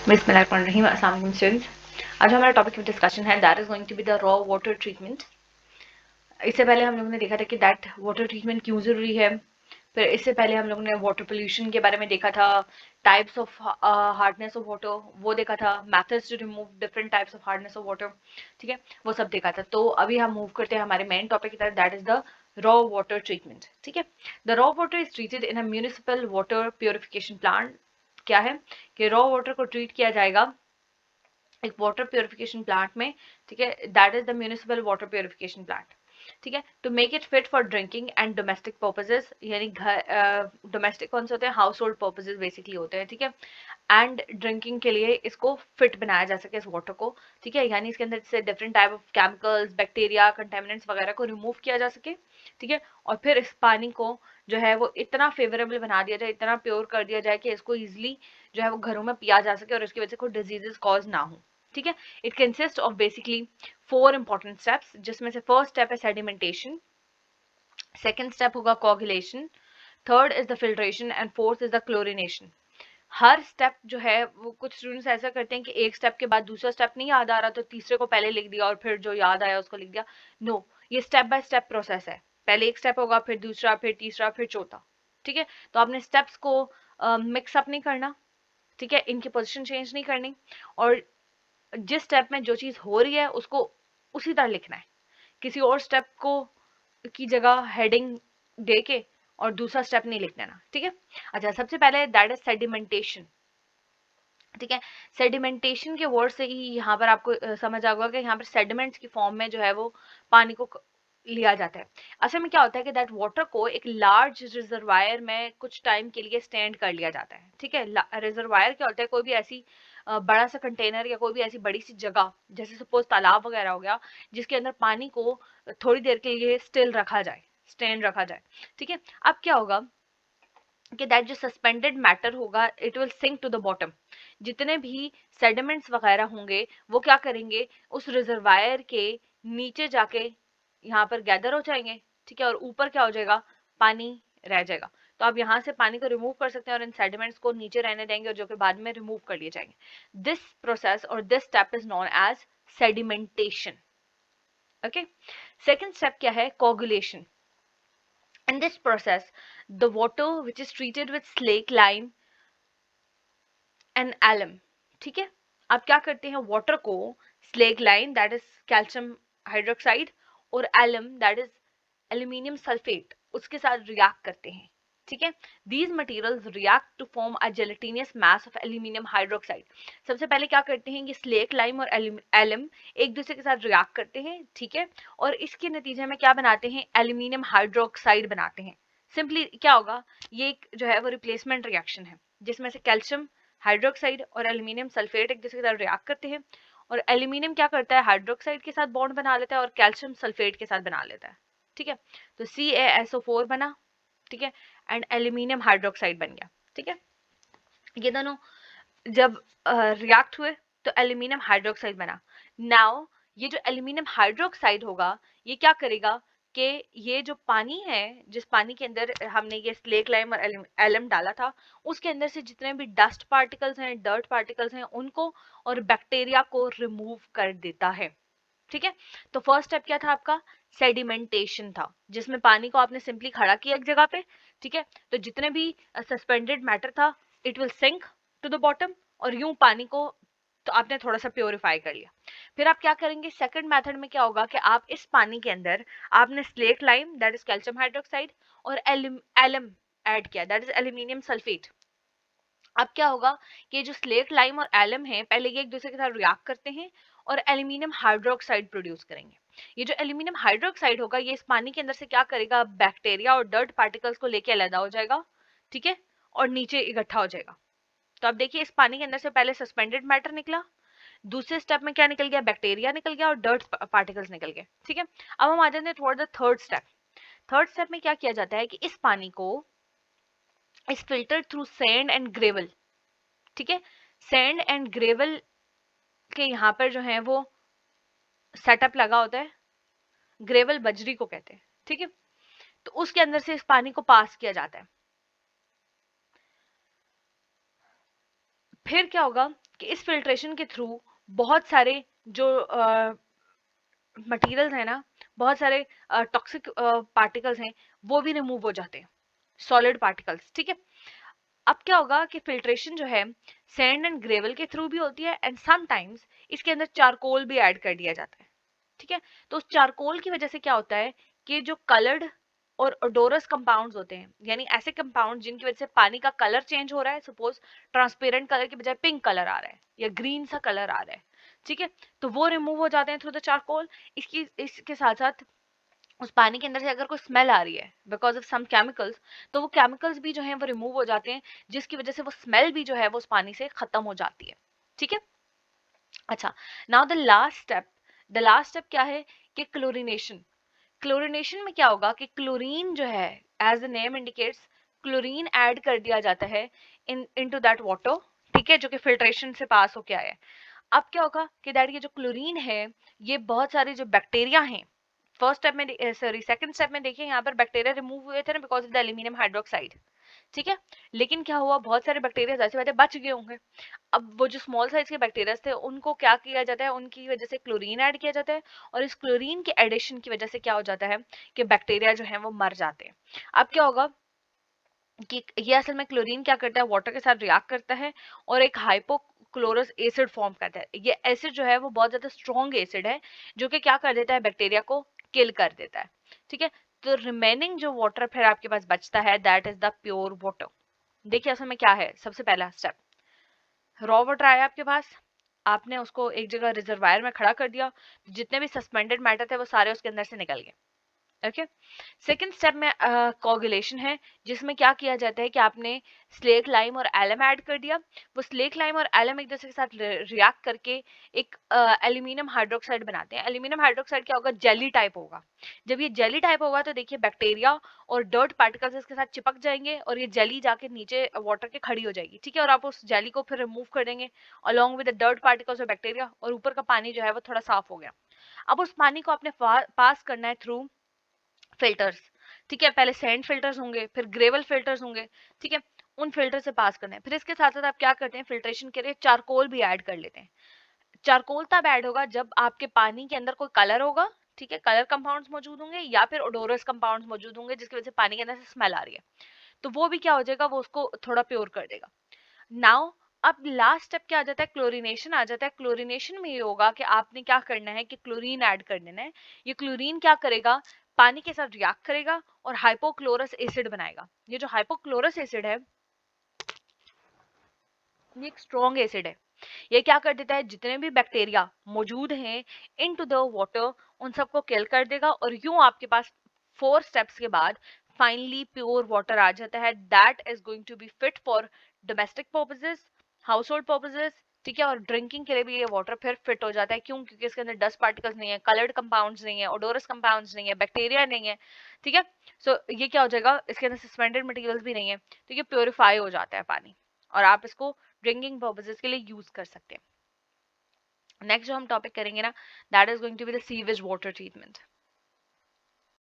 बिस्मिल्लाहिर्रहमानिर्रहीम। अस्सलाम वालेकुम स्टूडेंट्स। आज हमारा टॉपिक ऑफ डिस्कशन है that is going to be the raw water treatment. इससे पहले हम लोगों ने देखा था कि दैट वाटर ट्रीटमेंट क्यों जरूरी है। फिर इससे पहले हम लोगों ने वाटर पोल्यूशन के बारे में देखा था, types of hardness of water वो देखा था, methods to remove different types of hardness of water, ठीक है, वो सब देखा था। तो अभी हम मूव करते हैं हमारे मेन टॉपिक की तरफ, that is the raw water treatment. ठीक है, the raw water is treated in a municipal water purification plant. क्या है कि रॉ वाटर को ट्रीट किया जाएगा एक वाटर प्योरिफिकेशन प्लांट में, ठीक है, that is the municipal water purification plant. ठीक है, to make it fit for drinking and domestic purposes, यानी घर डोमेस्टिक कौन से होते हैं, हाउस होल्ड पर्पसेस बेसिकली होते हैं, ठीक है, एंड ड्रिंकिंग के लिए इसको फिट बनाया जा सके इस वाटर को, ठीक है, यानी इसके अंदर से different type of chemicals, bacteria, contaminants वगैरह को रिमूव किया जा सके, ठीक है, और फिर इस पानी को जो है वो इतना फेवरेबल बना दिया जाए, इतना प्योर कर दिया जाए कि इसको इजिली जो है वो घरों में पिया जा सके और इसकी वजह से कोई डिजीजेस कॉज ना हो। ठीक है, it consist of basically 4 important steps, जिसमें से फर्स्ट स्टेप है सेडिमेंटेशन, सेकंड स्टेप होगा coagulation, third is the filtration and fourth is the chlorination. Her step जो है वो कुछ स्टूडेंट्स ऐसा करते हैं कि एक स्टेप के बाद दूसरा स्टेप नहीं याद आ रहा तो तीसरे को पहले लिख दिया और फिर जो याद आया उसको लिख दिया। नो, ये स्टेप बाय स्टेप प्रोसेस है, पहले एक स्टेप होगा, फिर दूसरा, फिर तीसरा, फिर चौथा। ठीक है, तो आपने स्टेप्स को मिक्सअप नहीं करना, ठीक है, इनकी पोजिशन चेंज नहीं करनी, और जिस स्टेप में जो चीज हो रही है उसको उसी तरह लिखना है, किसी और स्टेप को की जगह हेडिंग दे के और दूसरा स्टेप नहीं लिख देना। ठीक है, अच्छा, सबसे पहले दैट इज सेडिमेंटेशन। ठीक है, सेडिमेंटेशन के वर्ड से ही यहाँ पर आपको समझ आ गया कि यहाँ पर सेडिमेंट्स की फॉर्म में जो है वो पानी को लिया जाता है। असल में क्या होता है कि दैट वाटर को एक लार्ज रिजर्वायर में कुछ टाइम के लिए स्टैंड कर लिया जाता है। ठीक है, रिजर्वायर क्या होता है, कोई भी ऐसी बड़ा सा कंटेनर या कोई भी ऐसी बड़ी सी जगह, जैसे सपोज तालाब वगैरह हो गया, जिसके अंदर पानी को थोड़ी देर के लिए स्टिल रखा जाए, स्टैंड रखा जाए। ठीक है, अब क्या होगा कि दैट जो सस्पेंडेड मैटर होगा it will sink to the bottom. जितने भी सेडिमेंट्स वगैरह होंगे वो क्या करेंगे, उस रिजर्वायर के नीचे जाके यहाँ पर गैदर हो जाएंगे। ठीक है, और ऊपर क्या हो जाएगा, पानी रह जाएगा। तो आप यहाँ से पानी को रिमूव कर सकते हैं और इन सेडिमेंट्स को नीचे रहने देंगे और जो कि बाद में रिमूव कर लिए जाएंगे। दिस प्रोसेस और this step is known as sedimentation. Okay, second step क्या है, coagulation. In this process, the water which is treated with slake lime and alum, ठीक है, आप क्या करते हैं, वाटर को slake lime that is calcium hydroxide और alum that is aluminium sulphate उसके साथ रिएक्ट करते हैं। ठीक है, these materials react to form a gelatinous mass of aluminium hydroxide। सबसे पहले क्या करते हैं, ये स्लेक लाइम और एलम एक दूसरे के साथ रिएक्ट करते हैं, ठीक है, और इसके नतीजे में क्या बनाते हैं, एल्यूमिनियम हाइड्रोक्साइड बनाते हैं। सिंपली क्या होगा, ये एक जो है वो रिप्लेसमेंट रिएक्शन है जिसमें से कैल्शियम हाइड्रोक्साइड और एल्यूमिनियम सल्फेट एक दूसरे के साथ रिएक्ट करते हैं, और एल्यूमिनियम क्या करता है, हाइड्रोक्साइड के साथ बॉन्ड बना लेता है और कैल्शियम सल्फेट के साथ बना लेता है। ठीक है, तो CaSO4 बना, ठीक है, एंड एल्यूमिनियम हाइड्रोक्साइड बन गया। ठीक है, ये दोनों जब रिएक्ट हुए तो एल्यूमिनियम हाइड्रोक्साइड बना। नाउ ये जो एल्यूमिनियम हाइड्रोक्साइड होगा ये क्या करेगा कि ये जो पानी है, जिस पानी के अंदर हमने ये स्लेक लाइम और एलम डाला था, उसके अंदर से जितने भी डस्ट पार्टिकल्स हैं, डर्ट पार्टिकल्स हैं, उनको और बैक्टीरिया को रिमूव कर देता है। ठीक है, तो फर्स्ट स्टेप क्या था आपका, सेडिमेंटेशन था, जिसमें पानी को आपने सिंपली खड़ा किया एक जगह पे। ठीक है, तो जितने भी सस्पेंडेड मैटर था it will sink to the bottom, और यूं पानी को तो आपने थोड़ा सा प्योरीफाई कर लिया। फिर आप क्या करेंगे, सेकंड मेथड में क्या होगा कि आप इस पानी के अंदर आपने slate lime that is calcium hydroxide और एलम ऐड किया दैट इज एल्यूमिनियम सल्फेट। अब क्या होगा कि जो स्लेट लाइम और एलम है पहले ये एक दूसरे के साथ रिएक्ट करते हैं और एल्यूमिनियम हाइड्रोक्साइड प्रोड्यूस करेंगे। ये जो एल्यूमिनियम हाइड्रोक्साइड होगा ये इस पानी के अंदर से क्या करेगा, बैक्टीरिया और डर्ट पार्टिकल्स को लेके अलग हो जाएगा, ठीक है, और नीचे इकट्ठा हो जाएगा। तो अब देखिए इस पानी के अंदर से पहले सस्पेंडेड मैटर निकला, दूसरे स्टेप में क्या निकल गया, बैक्टीरिया निकल गया और डर्ट पार्टिकल्स निकल गए। ठीक है, अब हम आ जाते हैं toward the third step. Third step में क्या किया जाता है कि इस पानी को इस filter through sand and gravel. ठीक है, सैंड एंड ग्रेवल के यहाँ पर जो है वो सेटअप लगा होता है, ग्रेवल बजरी को कहते हैं। ठीक है, तो उसके अंदर से इस पानी को पास किया जाता है। फिर क्या होगा कि इस फिल्ट्रेशन के थ्रू बहुत सारे जो मटेरियल्स हैं ना, बहुत सारे टॉक्सिक पार्टिकल्स हैं, वो भी रिमूव हो जाते हैं, सॉलिड पार्टिकल्स। ठीक है, अब क्या होगा कि फिल्ट्रेशन जो है सैंड एंड ग्रेवल के थ्रू भी होती है, एंड समटाइम्स इसके अंदर चारकोल भी ऐड कर दिया जाता है। ठीक है, तो उस चारकोल की वजह से क्या होता है कि जो कलर्ड और ओडोरस कंपाउंड्स होते हैं, यानी ऐसे कंपाउंड जिनकी वजह से पानी का कलर चेंज हो रहा है, सपोज ट्रांसपेरेंट कलर के बजाय पिंक कलर आ रहा है या ग्रीन सा कलर आ रहा है, ठीक है, तो वो रिमूव हो जाते हैं थ्रू द चारकोल। इसके साथ साथ उस पानी के अंदर से अगर कोई स्मेल आ रही है बिकॉज ऑफ सम केमिकल्स, तो वो केमिकल्स भी जो है वो रिमूव हो जाते हैं, जिसकी वजह से वो स्मेल भी जो है वो उस पानी से खत्म हो जाती है। ठीक है, अच्छा, नाउ द लास्ट स्टेप क्या है कि क्लोरीनेशन। क्लोरीनेशन में क्या होगा कि क्लोरीन जो है, as the name indicates, chlorine add कर दिया जाता है इनटू दैट वाटर, ठीक है, जो कि फिल्ट्रेशन से पास होके आया है। अब क्या होगा कि दैट ये जो क्लोरीन है, ये बहुत सारे जो बैक्टीरिया हैं, फर्स्ट स्टेप में सॉरी सेकंड स्टेप में देखिए यहाँ पर बैक्टीरिया रिमूव हुए थे ना because of the aluminium hydroxide. ठीक है, लेकिन क्या हुआ, बहुत सारे बैक्टीरिया ऐसे बातें बच गए होंगे। अब वो जो स्मॉल साइज के बैक्टीरिया थे उनको क्या किया जाता है, उनकी वजह से क्लोरीन ऐड किया जाता है, और इस क्लोरीन के एडिशन की वजह से क्या हो जाता है कि बैक्टीरिया जो है वो मर जाते हैं। अब क्या होगा कि ये असल में क्लोरीन क्या करता है, वाटर के साथ रिएक्ट करता है और एक हाइपोक्लोरस एसिड फॉर्म करता है। ये एसिड जो है वो बहुत ज्यादा स्ट्रॉन्ग एसिड है, जो कि क्या कर देता है, बैक्टीरिया को किल कर देता है। ठीक है, तो रिमेनिंग जो वाटर फिर आपके पास बचता है, that is the pure water. देखिए असल में क्या है, सबसे पहला स्टेप, रॉ वाटर आया आपके पास, आपने उसको एक जगह रिजर्वायर में खड़ा कर दिया, जितने भी सस्पेंडेड मैटर थे वो सारे उसके अंदर से निकल गए। ओके, सेकेंड स्टेप में कोगुलेशन है, जिसमें क्या किया जाता है कि आपने स्लेक लाइम और एलम ऐड कर दिया। वो स्लेक लाइम और एलम एक दूसरे के साथ रिएक्ट करके एक एल्यूमिनियम हाइड्रोक्साइड बनाते हैं। एल्यूमिनियम हाइड्रोक्साइड क्या होगा, जेली टाइप होगा। जब ये जेली टाइप होगा तो देखिए बैक्टीरिया और डर्ट पार्टिकल्स इसके साथ चिपक जाएंगे और ये जेली जाके नीचे वाटर के खड़ी हो जाएगी। ठीक है, और आप उस जेली को फिर रिमूव कर देंगे along with the dirt particles और बैक्टीरिया, और ऊपर का पानी जो है वो थोड़ा साफ हो गया। अब उस पानी को आपने पास करना है थ्रू फिल्टर्स। ठीक है, पहले सैंड फिल्टर्स होंगे, फिर ग्रेवल फिल्टर्स होंगे। ठीक है, उन फिल्टर से पास करना है। फिर इसके साथ साथ आप क्या करते हैं, फिल्ट्रेशन के लिए चारकोल भी ऐड कर लेते हैं। चारकोल तब ऐड होगा जब आपके पानी के अंदर कोई कलर होगा, ठीक है, कलर कंपाउंड्स मौजूद होंगे या फिर ओडोरस कंपाउंड्स मौजूद होंगे जिसकी वजह से पानी के अंदर से स्मेल आ रही है, तो वो भी क्या हो जाएगा, वो उसको थोड़ा प्योर कर देगा। नाउ अब लास्ट स्टेप क्या आ जाता है, क्लोरीनेशन आ जाता है। क्लोरीनेशन में ये होगा कि आपने क्या करना है कि क्लोरीन ऐड कर देना है। ये क्लोरीन क्या करेगा, पानी के साथ रिएक्ट करेगा और हाइपोक्लोरस एसिड बनाएगा। ये जो हाइपोक्लोरस एसिड है ये एक स्ट्रॉन्ग एसिड है। ये क्या कर देता है, जितने भी बैक्टीरिया मौजूद हैं इनटू द वाटर, उन सबको किल कर देगा, और यूं आपके पास 4 स्टेप्स के बाद फाइनली प्योर वाटर आ जाता है, that is going to be fit for domestic purposes, household purposes. ठीक है, और ड्रिंकिंग के लिए भी ये वाटर फिर फिट हो जाता है। क्यों, क्योंकि इसके अंदर डस्ट पार्टिकल्स नहीं है, कलर्ड कंपाउंड्स नहीं है, ओडोरस कंपाउंड्स नहीं है, बैक्टीरिया नहीं है। ठीक है, सो ये क्या हो जाएगा, इसके अंदर सस्पेंडेड मटेरियल्स भी नहीं है, तो ये प्योरीफाई हो जाता है पानी, और आप इसको ड्रिंकिंग पर्पसेस के लिए यूज कर सकते हैं। नेक्स्ट जो हम टॉपिक करेंगे ना, that is going to be the sewage water treatment.